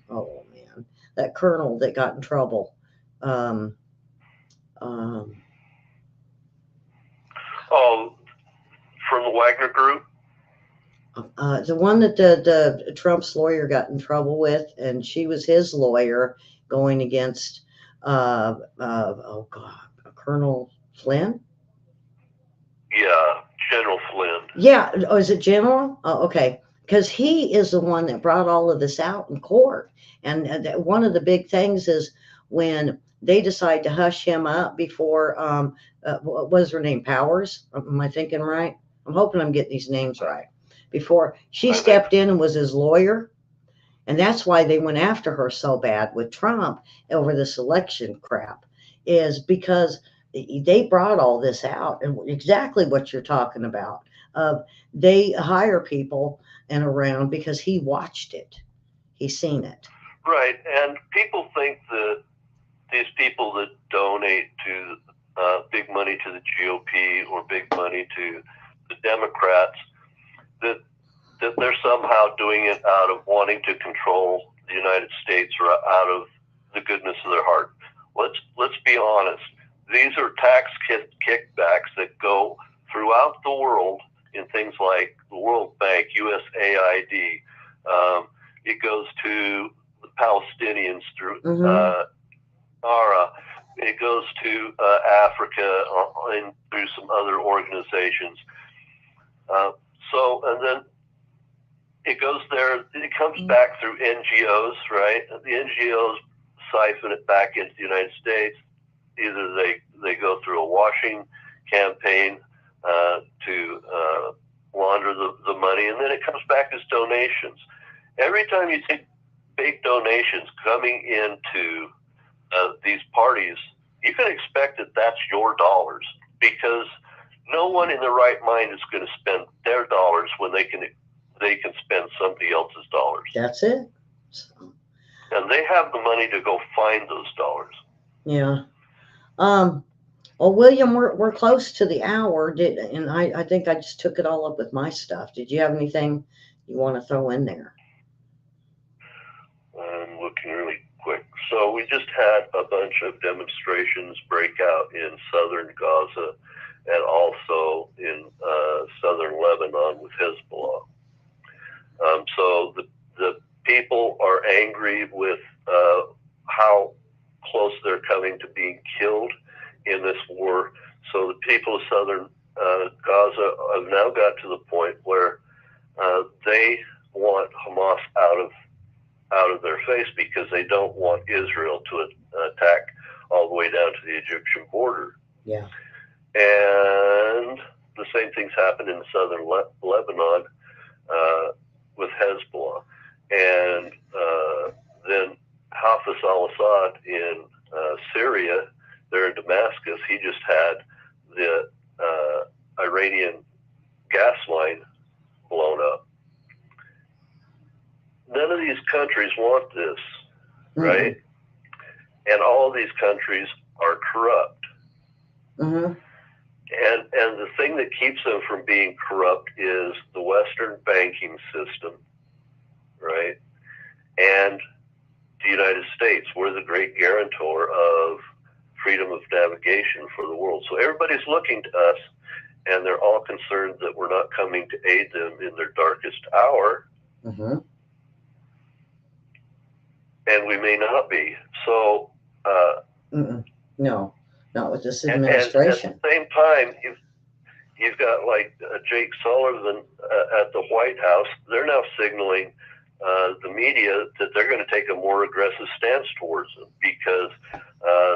Oh man, that colonel that got in trouble. Um, um, from the Wagner Group. the one that the Trump's lawyer got in trouble with, and she was his lawyer going against. Oh God, Colonel Flynn. Yeah, General Flynn. Yeah. Oh, is it General? Oh, okay. Because he is the one that brought all of this out in court. And one of the big things is when they decide to hush him up before, what was her name? Powers? Am I thinking right? I'm hoping I'm getting these names right. Before she stepped in and was his lawyer. And that's why they went after her so bad with Trump over this election crap, is because they brought all this out and exactly what you're talking about. Of they hire people and around because he watched it, he's seen it. Right, and people think that these people that donate to big money to the GOP or big money to the Democrats, that they're somehow doing it out of wanting to control the United States or out of the goodness of their heart. Let's be honest. These are tax kickbacks that go throughout the world in things like the World Bank, USAID. It goes to the Palestinians through ARA. It goes to Africa and through some other organizations. And then it goes there. It comes back through NGOs, right? The NGOs siphon it back into the United States. Either they go through a washing campaign to launder the money, and then it comes back as donations. Every time you see big donations coming into these parties, you can expect that that's your dollars, because no one in their right mind is going to spend their dollars when they can spend somebody else's dollars. That's it. So. And they have the money to go find those dollars. Yeah. Well, William, we're close to the hour. And I think I just took it all up with my stuff. Did you have anything you want to throw in there? I'm looking really quick. So we just had a bunch of demonstrations break out in southern Gaza and also in southern Lebanon with Hezbollah. So the people are angry with how close they're coming to being killed in this war. So the people of southern Gaza have now got to the point where they want Hamas out of their face, because they don't want Israel to attack all the way down to the Egyptian border. Yeah. And the same things happen in southern Lebanon with Hezbollah. And then Hafez al-Assad in Syria, there in Damascus, he just had the Iranian gas line blown up. None of these countries want this, right? And all of these countries are corrupt. And the thing that keeps them from being corrupt is the Western banking system, right? And the United States. We're the great guarantor of freedom of navigation for the world. So everybody's looking to us, and they're all concerned that we're not coming to aid them in their darkest hour. And we may not be. So No, not with this And at administration. the same time, you've got like Jake Sullivan at the White House. They're now signaling the media that they're going to take a more aggressive stance towards them because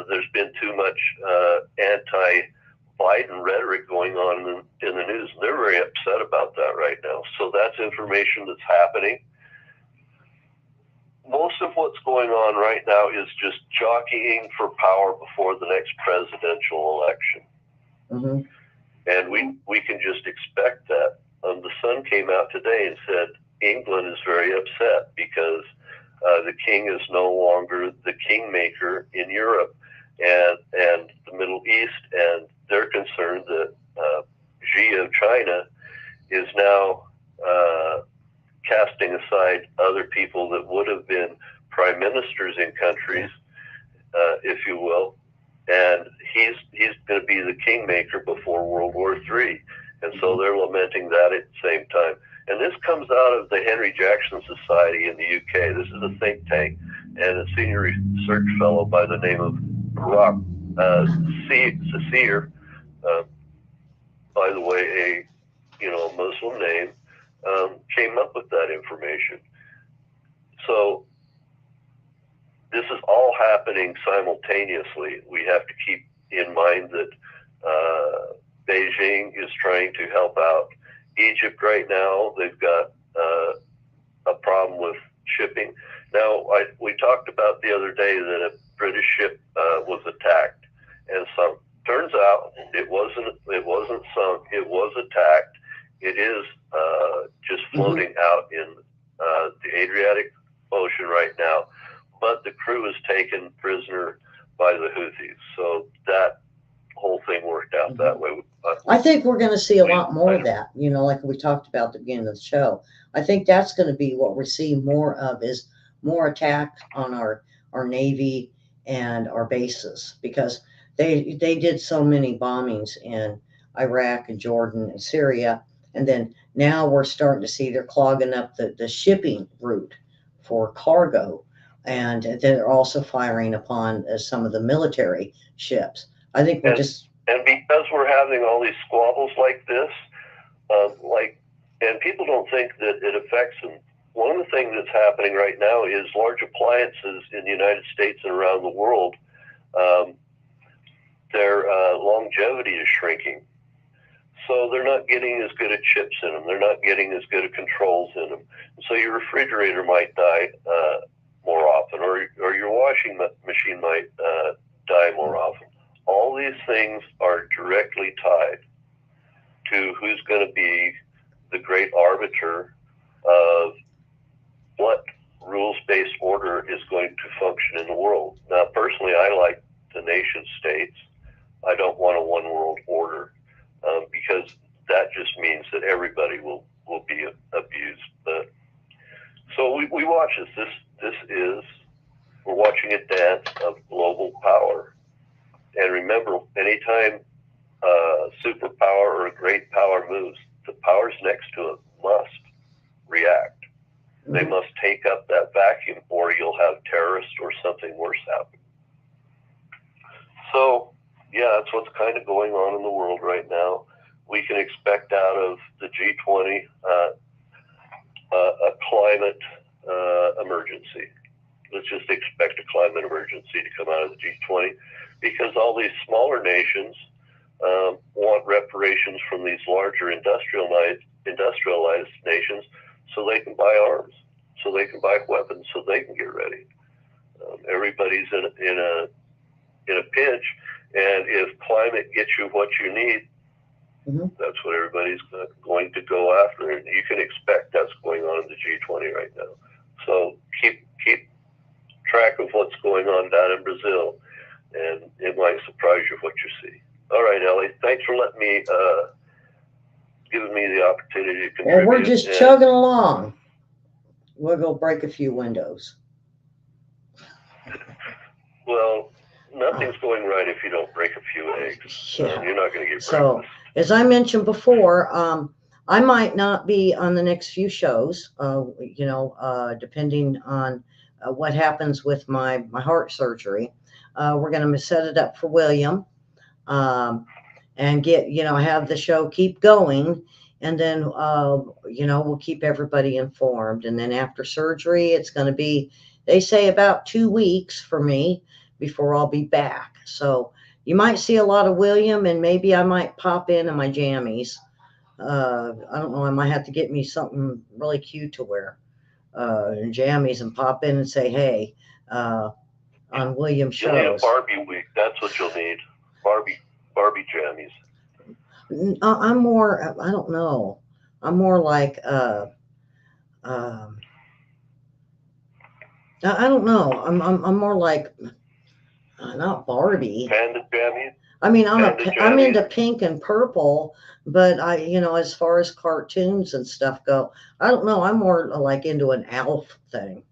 there's been too much anti-Biden rhetoric going on in the news. They're very upset about that right now. So that's information that's happening. Most of what's going on right now is just jockeying for power before the next presidential election. Mm-hmm. And we can just expect that. The Sun came out today and said England is very upset because the king is no longer the kingmaker in Europe and the Middle East, and they're concerned that Xi of China is now casting aside other people that would have been prime ministers in countries, if you will, and he's going to be the kingmaker before World War III. And so they're lamenting that at the same time. And this comes out of the Henry Jackson Society in the UK. This is a think tank, and a senior research fellow by the name of Rock Sasir, by the way, a Muslim name, came up with that information. So this is all happening simultaneously. We have to keep in mind that Beijing is trying to help out Egypt right now. They've got a problem with shipping. Now, we talked about the other day that a British ship was attacked, and sunk. Turns out it wasn't sunk. It was attacked. It is just floating out in the Adriatic Ocean right now. But the crew is taken prisoner by the Houthis. So that whole thing worked out that way. I think we're going to see a lot more of that, like we talked about at the beginning of the show. I think that's going to be what we're seeing more of, is more attack on our Navy and our bases, because they did so many bombings in Iraq and Jordan and Syria. And then now we're starting to see they're clogging up the shipping route for cargo. And they're also firing upon some of the military ships. I think we're and because we're having all these squabbles like this, and people don't think that it affects them. One of the things that's happening right now is large appliances in the United States and around the world, their longevity is shrinking. So they're not getting as good at chips in them. They're not getting as good at controls in them. So your refrigerator might die more often, or your washing machine might die more often. All these things are directly tied to who's going to be the great arbiter of what rules-based order is going to function in the world. Now, personally, I like the nation states. I don't want a one-world order because that just means that everybody will be abused. But so we watch this. We're watching a dance of global power. And remember, anytime a superpower or a great power moves, the powers next to it must react. They must take up that vacuum, or you'll have terrorists or something worse happen. So, yeah, that's what's kind of going on in the world right now. We can expect out of the G20 a climate emergency. Let's just expect a climate emergency to come out of the G20, because all these smaller nations want reparations from these larger industrialized nations, so they can buy arms, so they can buy weapons, so they can get ready. Everybody's in a pinch, and if climate gets you what you need, that's what everybody's going to go after, and you can expect that's going on in the G20 right now. So keep track of what's going on down in Brazil, and it might surprise you what you see. All right, Ellie, thanks for letting me giving me the opportunity to contribute. Well, we're just chugging along. We'll go break a few windows. Well, nothing's going right if you don't break a few eggs. Yeah. You're not going to get so, breakfast. As I mentioned before, I might not be on the next few shows, depending on what happens with my heart surgery. We're going to set it up for William. and get, have the show keep going. And then, we'll keep everybody informed. And then after surgery, it's going to be, they say, about 2 weeks for me before I'll be back. So you might see a lot of William, and maybe I might pop in my jammies. I don't know. I might have to get me something really cute to wear, and jammies, and pop in and say, hey, on William You'll need a shows. Barbie week. That's what you'll need. Barbie jammies. I'm more, I don't know. I'm more like, um, I don't know. I'm more like, not Barbie. Panda jammies. I mean, Panda I'm jammies. into pink and purple, but as far as cartoons and stuff go, I don't know. I'm more like into an Alf thing,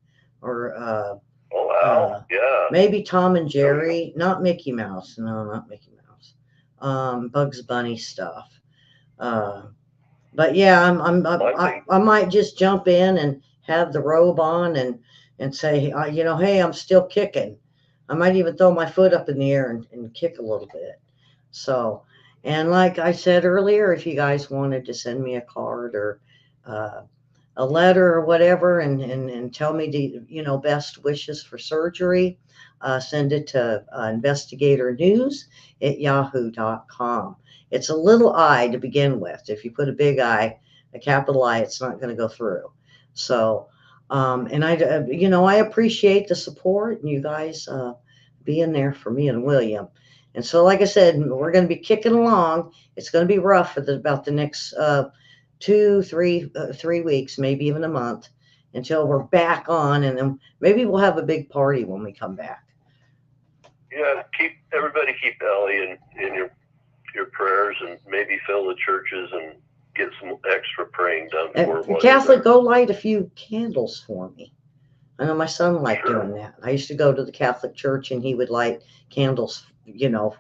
or Oh, wow. Yeah. maybe Tom and Jerry, not Mickey Mouse. No, not Mickey Mouse. Bugs Bunny stuff. But yeah, I might just jump in and have the robe on, and say, hey, I'm still kicking. I might even throw my foot up in the air and kick a little bit. So, and like I said earlier, if you guys wanted to send me a card, or uh, a letter or whatever, and tell me the, best wishes for surgery, send it to investigatornews@yahoo.com. It's a little I to begin with. If you put a big I, a capital I, it's not going to go through. So, and I appreciate the support, and you guys being there for me and William. And so, like I said, we're going to be kicking along. It's going to be rough for about the next 3 weeks, maybe even a month, until we're back on, and then maybe we'll have a big party when we come back. Yeah, keep Ellie in your prayers, and maybe fill the churches and get some extra praying done for her. Catholic, go light a few candles for me. I know my son liked doing that. I used to go to the Catholic church, and he would light candles,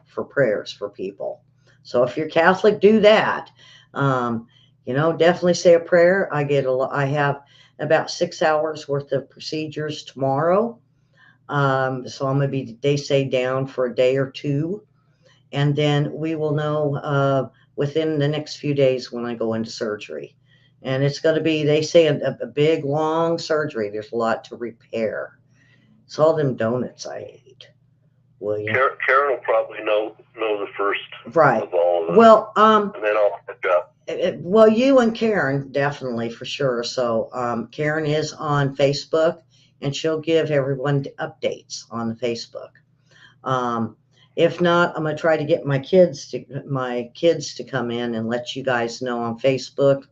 for prayers for people. So if you're Catholic, do that. Definitely say a prayer. I have about 6 hours worth of procedures tomorrow. So I'm going to be, they say, down for a day or two. And then we will know within the next few days when I go into surgery. And it's going to be, they say, a big, long surgery. There's a lot to repair. It's all them donuts I ate. William. Karen will probably know the first right. of all of them. Well, and then I'll catch up. Well, you and Karen, definitely, for sure. So Karen is on Facebook, and she'll give everyone updates on the Facebook. If not, I'm going to try to get my kids to come in and let you guys know on Facebook,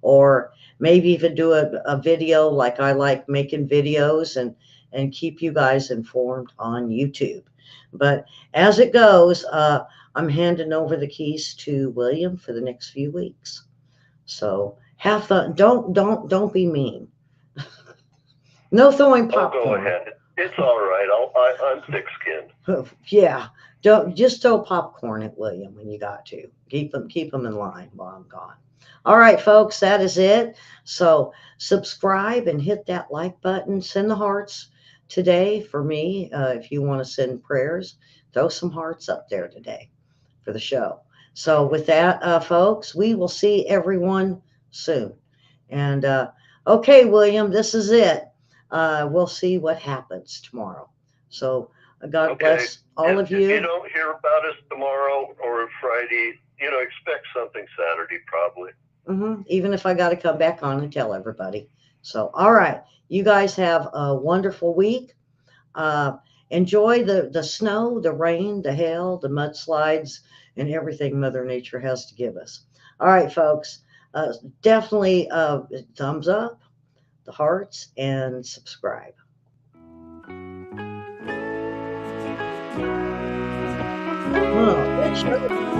or maybe even do a video, like I like making videos, and keep you guys informed on YouTube. But as it goes, I'm handing over the keys to William for the next few weeks. So have fun. Don't be mean. No throwing popcorn. Oh, go ahead. It's all right. I'm thick-skinned. Yeah. Don't just throw popcorn at William when you got to. Keep them in line while I'm gone. All right, folks, that is it. So subscribe and hit that like button. Send the hearts today for me. If you want to send prayers, throw some hearts up there today for the show. So with that, folks, we will see everyone soon. And okay, William, this is it. We'll see what happens tomorrow. So God bless all of you. If you don't hear about us tomorrow or Friday, expect something Saturday probably. Even if I got to come back on and tell everybody. So, all right. You guys have a wonderful week. Enjoy the snow, the rain, the hail, the mudslides, and everything Mother Nature has to give us. All right, folks. Definitely thumbs up, the hearts, and subscribe. Oh, good show.